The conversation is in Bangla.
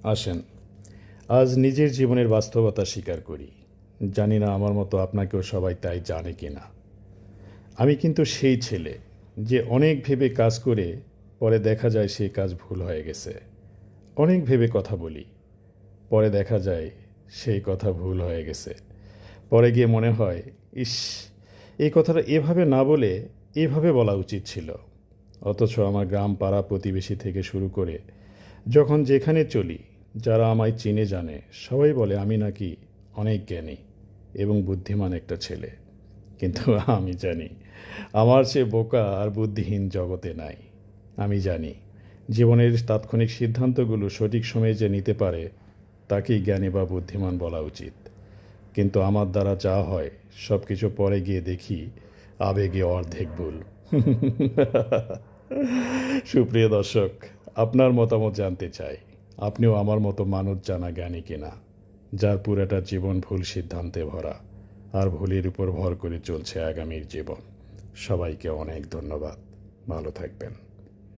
আসেন, আজ নিজের জীবনের বাস্তবতা স্বীকার করি। জানি না আমার মতো আপনাকেও সবাই তাই জানে কি না। আমি কিন্তু সেই ছেলে যে অনেক ভেবে কাজ করে পরে দেখা যায় সেই কাজ ভুল হয়ে গেছে। অনেক ভেবে কথা বলি, পরে দেখা যায় সেই কথা ভুল হয়ে গেছে। পরে গিয়ে মনে হয়, ইস, এই কথাটা এভাবে না বলে এভাবে বলা উচিত ছিল। অথচ আমার গ্রাম পাড়া প্রতিবেশী থেকে শুরু করে যখন যেখানে চলি, যারা আমায় চিনে জানে সবাই বলে আমি নাকি অনেক জ্ঞানী এবং বুদ্ধিমান একটা ছেলে। কিন্তু আমি জানি আমার সে বোকা আর বুদ্ধিহীন জগতে নাই। আমি জানি জীবনের তাৎক্ষণিক সিদ্ধান্তগুলো সঠিক সময়ে যে নিতে পারে তাকেই জ্ঞানী বা বুদ্ধিমান বলা উচিত। কিন্তু আমার দ্বারা যা হয় সব কিছু পরে গিয়ে দেখি আবেগে অর্ধেক ভুল। সুপ্রিয় দর্শক, আপনার মতামত জানতে চাই, আপনিও আমার মতো মানুষ জানা জ্ঞানী কিনা, যার পুরাটা জীবন ভুল সিদ্ধান্তে ভরা আর ভুলের উপর ভর করে চলছে আগামীর জীবন। সবাইকে অনেক ধন্যবাদ। ভালো থাকবেন।